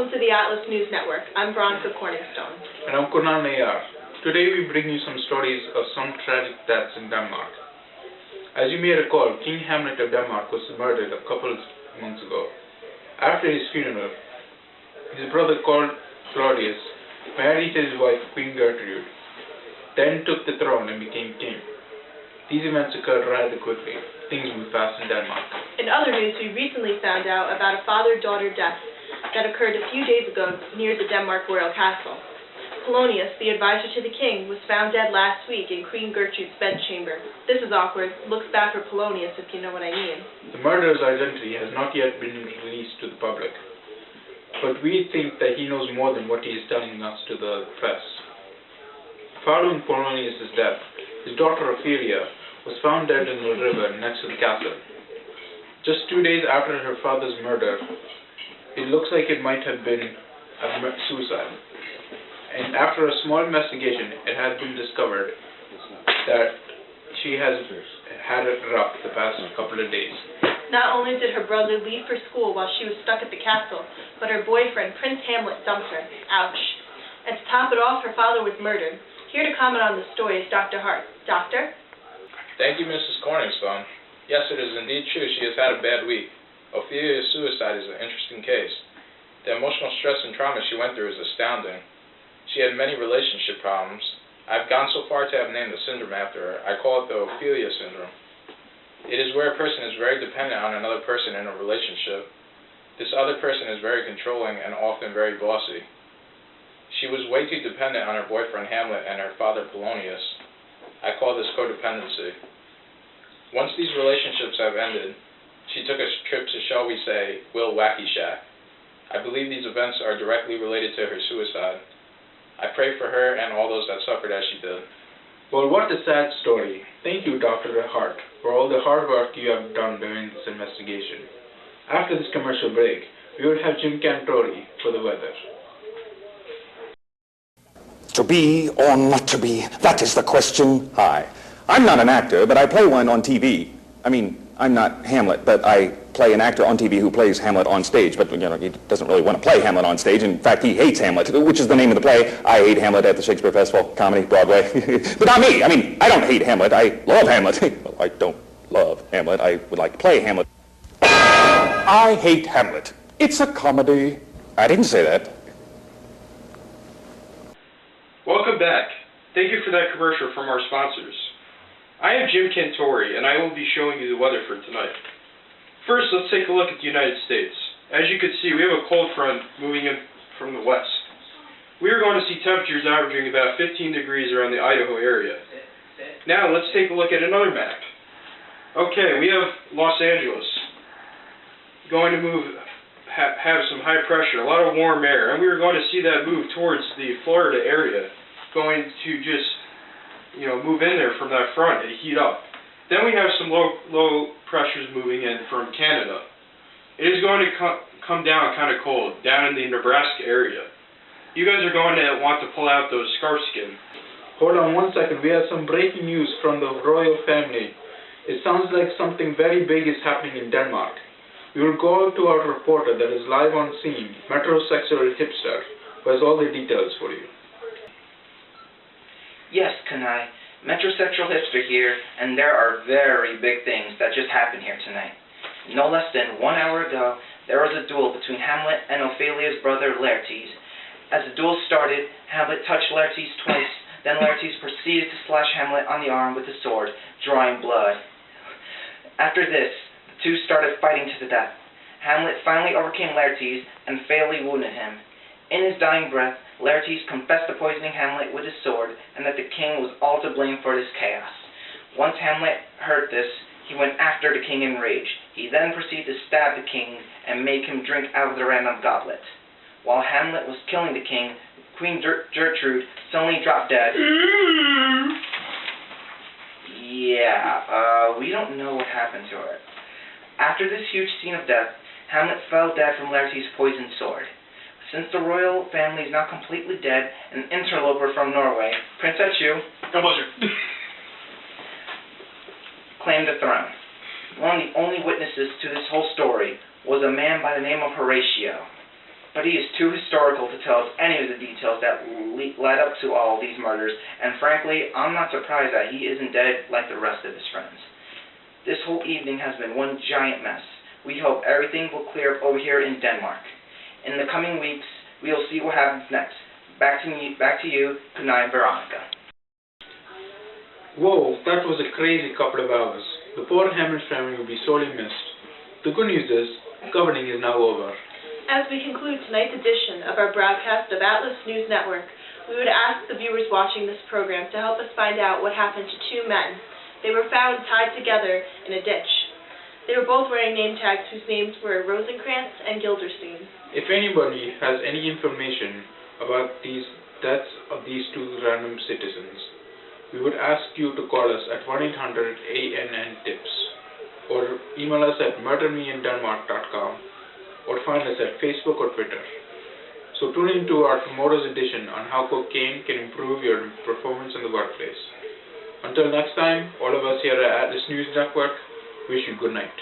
Welcome to the Atlas News Network. I'm Veronica Corningstone. And I'm Kunal Nayar. Today we bring you some stories of some tragic deaths in Denmark. As you may recall, King Hamlet of Denmark was murdered a couple of months ago. After his funeral, his brother Claudius married his wife Queen Gertrude, then took the throne and became king. These events occurred rather quickly. Things moved fast in Denmark. In other news, we recently found out about a father-daughter death that occurred a few days ago near the Denmark royal castle. Polonius, the advisor to the king, was found dead last week in Queen Gertrude's bedchamber. This is awkward. Looks bad for Polonius, if you know what I mean. The murderer's identity has not yet been released to the public, but we think that he knows more than what he is telling us to the press. Following Polonius' death, his daughter Ophelia was found dead in the river next to the castle. Just 2 days after her father's murder, it looks like it might have been a suicide. And after a small investigation, it has been discovered that she has had it rough the past couple of days. Not only did her brother leave for school while she was stuck at the castle, but her boyfriend, Prince Hamlet, dumped her. Ouch. And to top it off, her father was murdered. Here to comment on the story is Dr. Hart. Doctor? Thank you, Mrs. Corningstone. Yes, it is indeed true. She has had a bad week. Ophelia's suicide is an interesting case. The emotional stress and trauma she went through is astounding. She had many relationship problems. I've gone so far to have named the syndrome after her. I call it the Ophelia syndrome. It is where a person is very dependent on another person in a relationship. This other person is very controlling and often very bossy. She was way too dependent on her boyfriend Hamlet and her father Polonius. I call this codependency. Once these relationships have ended, she took a trip to, shall we say, Will Wacky Shack. I believe these events are directly related to her suicide. I pray for her and all those that suffered as she did. Well, what a sad story. Thank you, Dr. Hart, for all the hard work you have done during this investigation. After this commercial break, we will have Jim Cantori for the weather. To be or not to be, that is the question. Hi, I'm not an actor, but I play one on TV. I mean, I'm not Hamlet, but I play an actor on TV who plays Hamlet on stage, but, you know, he doesn't really want to play Hamlet on stage. In fact, he hates Hamlet, which is the name of the play. I hate Hamlet at the Shakespeare Festival, comedy, Broadway. But not me. I mean, I don't hate Hamlet. I love Hamlet. Well, I don't love Hamlet. I would like to play Hamlet. I hate Hamlet. It's a comedy. I didn't say that. Welcome back. Thank you for that commercial from our sponsors. I am Jim Cantori, and I will be showing you the weather for tonight. First, let's take a look at the United States. As you can see, we have a cold front moving in from the west. We are going to see temperatures averaging about 15 degrees around the Idaho area. Now, let's take a look at another map. Okay, we have Los Angeles. Going to have some high pressure, a lot of warm air, and we are going to see that move towards the Florida area, going to just, move in there from that front and heat up. Then we have some low pressures moving in from Canada. It is going to come down kind of cold, down in the Nebraska area. You guys are going to want to pull out those scarf skin. Hold on 1 second. We have some breaking news from the royal family. It sounds like something very big is happening in Denmark. We will go to our reporter that is live on scene, metrosexual hipster, who has all the details for you. Yes, Kanai. Metrosexual hipster here, and there are very big things that just happened here tonight. No less than 1 hour ago, there was a duel between Hamlet and Ophelia's brother Laertes. As the duel started, Hamlet touched Laertes twice, then Laertes proceeded to slash Hamlet on the arm with a sword, drawing blood. After this, the two started fighting to the death. Hamlet finally overcame Laertes and fatally wounded him. In his dying breath, Laertes confessed to poisoning Hamlet with his sword, and that the king was all to blame for this chaos. Once Hamlet heard this, he went after the king in rage. He then proceeded to stab the king and make him drink out of the random goblet. While Hamlet was killing the king, Queen Gertrude suddenly dropped dead. We don't know what happened to her. After this huge scene of death, Hamlet fell dead from Laertes' poisoned sword. Since the royal family is now completely dead, an interloper from Norway, Princess Chu, claimed the throne. One of the only witnesses to this whole story was a man by the name of Horatio. but he is too historical to tell us any of the details that led up to all these murders, and frankly, I'm not surprised that he isn't dead like the rest of his friends. This whole evening has been one giant mess. We hope everything will clear up over here in Denmark. In the coming weeks, we'll see what happens next. Back to you, Kunai and Veronica. Whoa, that was a crazy couple of hours. The poor Hamlet family will be sorely missed. The good news is, governing is now over. As we conclude tonight's edition of our broadcast of Atlas News Network, we would ask the viewers watching this program to help us find out what happened to two men. They were found tied together in a ditch. They were both wearing name tags whose names were Rosenkrantz and Gilderstein. If anybody has any information about these deaths of these two random citizens, we would ask you to call us at 1-800-ANN-TIPS or email us at murdermeindenmark.com or find us at Facebook or Twitter. So tune in to our tomorrow's edition on how cocaine can improve your performance in the workplace. Until next time, all of us here at Atlas News Network wish you good night.